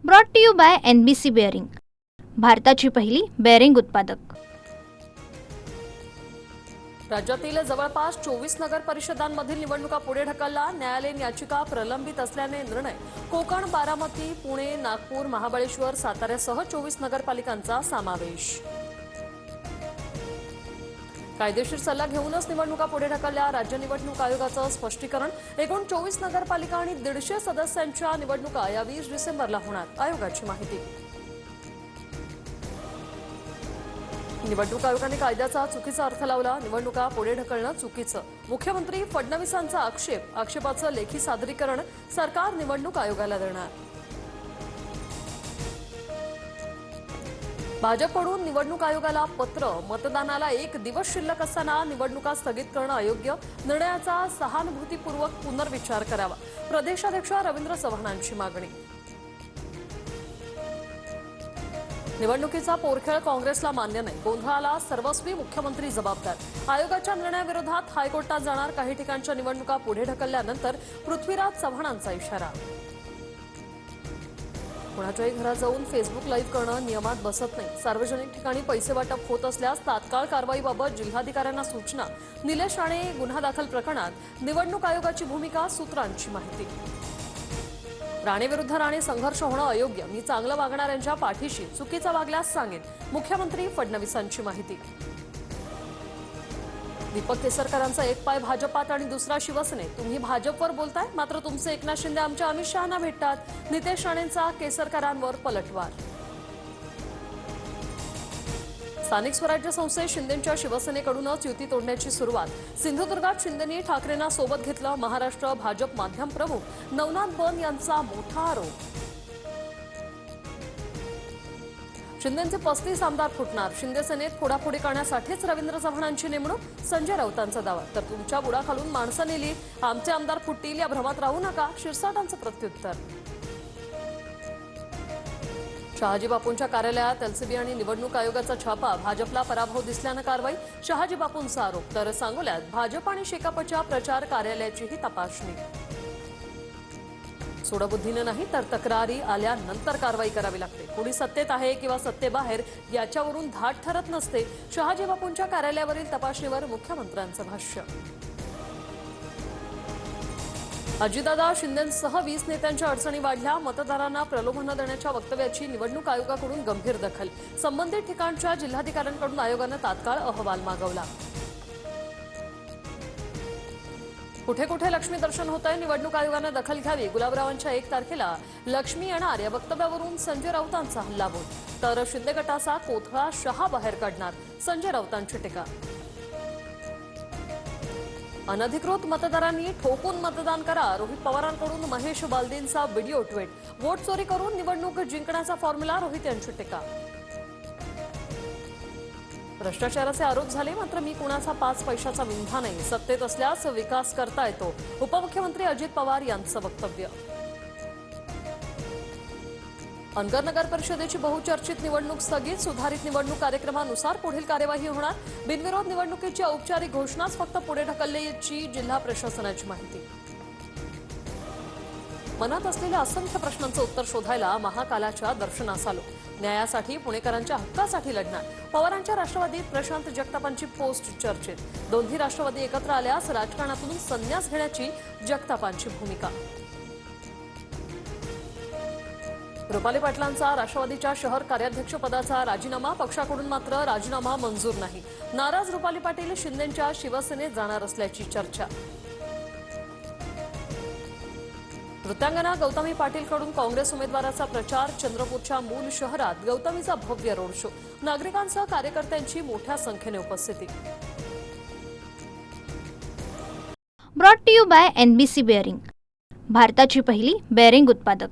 Brought to you by NBC bearing, भारताची पहिली bearing उत्पादक। राज्यातील जवळपास 24 नगर परिषदांमधील निवडणुका पुढे ढकलला। न्यायालयीन याचिका प्रलंबित असल्याने निर्णय। कोकण, बारामती, पुणे, नागपूर, महाबळेश्वर, साताऱ्यासह 24 नगरपालिकांचा समावेश। कायदेशीर सल्ला घेऊनच निवडणुका पुढे ढकलल्या। राज्य निवडणूक आयोगाचं स्पष्टीकरण। एकूण 24 नगरपालिका आणि 150 सदस्यांच्या निवडणुका या 20 डिसेंबरला होणार, आयोगाची माहिती। निवडणूक आयोगाने कायद्याचा चुकीचा अर्थ लावला। निवडणुका पुढे ढकलणं चुकीचं। मुख्यमंत्री फडणवीसांचा आक्षेप। आक्षेपाचं लेखी सादरीकरण सरकार निवडणूक आयोगाला देणार। भाजपकडून निवडणूक आयोगाला पत्र। मतदानाला 1 दिवस शिल्लक असताना निवडणुका स्थगित करणं अयोग्य। निर्णयाचा सहानुभूतीपूर्वक पुनर्विचार करावा, प्रदेशाध्यक्ष रवींद्र चव्हाणांची मागणी। निवडणुकीचा पोरखेळ काँग्रेसला मान्य नाही। गोंधळाला सर्वस्वी मुख्यमंत्री जबाबदार। आयोगाच्या निर्णयाविरोधात हायकोर्टात जाणार। काही ठिकाणच्या निवडणुका पुढे ढकलल्यानंतर पृथ्वीराज चव्हाणांचा इशारा। कुणाच्याही घरात जाऊन फेसबुक लाईव्ह करणं नियमात बसत नाही। सार्वजनिक ठिकाणी पैसे वाटप होत असल्यास तात्काळ कारवाईबाबत जिल्हाधिकाऱ्यांना सूचना। निलेश राणे गुन्हा दाखल प्रकरणात निवडणूक आयोगाची भूमिका, सूत्रांची माहिती। राणे विरुद्ध राणे संघर्ष होणं अयोग्य। मी चांगलं वागणाऱ्यांच्या पाठीशी, चुकीचं वागल्यास सांगेन, मुख्यमंत्री फडणवीसांची माहिती। दीपक केसरकरांचा एक पाय भाजपात आणि दुसरा शिवसेनेत। तुम्ही भाजपवर बोलताय, मात्र तुमचे एकनाथ शिंदे आमच्या अमित शहांना भेटतात। नितेश राणेंचा केसरकरांवर पलटवार। स्थानिक स्वराज्य संस्थेत शिंदेंच्या शिवसेनेकडूनच युती तोडण्याची सुरुवात। सिंधुदुर्गात शिंदेंनी ठाकरेंना सोबत घेतलं। महाराष्ट्र भाजप माध्यम प्रमुख नवनाथ बन यांचा मोठा आरोप। शिंदेंचे 35 आमदार फुटणार। शिंदे सेनेत फोडाफोडी करण्यासाठीच रवींद्र चव्हाणांची नेमणूक, संजय राऊतांचा दावा। तर तुमच्या बुडाखालून माणसं नेली, आमचे आमदार फुटतील या भ्रमात राहू नका, शिरसाटांचं प्रत्युत्तर। शहाजी बापूंच्या कार्यालयात LCB आणि निवडणूक आयोगाचा छापा। भाजपला पराभव दिसल्यानं कारवाई, शहाजी बापूंचा आरोप। तर सांगोल्यात भाजप आणि शेकापच्या प्रचार कार्यालयाचीही तपासणी। सोडाबुद्धीनं नाही तर तक्रारी आल्यानंतर कारवाई करावी लागते। कुणी सत्तेत आहे किंवा सत्तेबाहेर याच्यावरून धाट ठरत नसते। शहाजी बापूंच्या कार्यालयावरील तपासणीवर मुख्यमंत्र्यांचं भाष्य। अजितदादा शिंदेंसह 20 नेत्यांच्या अडचणी वाढल्या। मतदारांना प्रलोभन देण्याच्या वक्तव्याची निवडणूक आयोगाकडून गंभीर दखल। संबंधित ठिकाणच्या जिल्हाधिकाऱ्यांकडून आयोगानं तात्काळ अहवाल मागवला। कुठे कुठे लक्ष्मी दर्शन होत आहे, निवडणूक आयोगानं दखल घ्यावी। गुलाबरावांच्या 1 तारखेला लक्ष्मी येणार या वक्तव्यावरून संजय राऊतांचा हल्लाबोल। तर शिंदे गटाचा कोथळा शहा बाहेर काढणार, संजय राऊतांची टीका। अनधिकृत मतदारांनी ठोकून मतदान करा। रोहित पवारांकडून महेश बालदींचा व्हिडिओ ट्विट। वोट चोरी करून निवडणूक जिंकण्याचा फॉर्म्युला, रोहित यांची टीका। भ्रष्टाचाराचे आरोप झाले, मात्र मी कुणाचा 5 पैशाचा विंधा नाही। सत्तेत असल्यास विकास करता येतो, उपमुख्यमंत्री अजित पवार यांचं वक्तव्य। अनगर नगर परिषदेची बहुचर्चित निवडणूक स्थगित। सुधारित निवडणूक कार्यक्रमानुसार पुढील कार्यवाही होणार। बिनविरोध निवडणुकीची औपचारिक घोषणाच फक्त पुढे ढकलल्याची जिल्हा प्रशासनाची माहिती। मनात असलेल्या असंख्य प्रश्नांचं उत्तर शोधायला महाकालाच्या दर्शनास आलो। न्यायासाठी, पुणेकरांच्या हक्कासाठी लढणार। पवारांच्या राष्ट्रवादीत प्रशांत जगतापांची पोस्ट चर्चेत। दोन्ही राष्ट्रवादी एकत्र आल्यास राजकारणातून संन्यास घेण्याची जगतापांची भूमिका। रुपाली पाटलांचा राष्ट्रवादीच्या शहर कार्याध्यक्षपदाचा राजीनामा। पक्षाकडून मात्र राजीनामा मंजूर नाही। नाराज रुपाली पाटील शिंदेंच्या शिवसेनेत जाणार असल्याची चर्चा। नृत्यांगना गौतमी पाटीलकडून काँग्रेस उमेदवाराचा प्रचार। चंद्रपूरच्या मूल शहरात गौतमीचा भव्य रोड शो। नागरिकांसह कार्यकर्त्यांची मोठ्या संख्येने उपस्थिती। Brought to you by NBC bearing, भारताची पहिली बेअरिंग उत्पादक।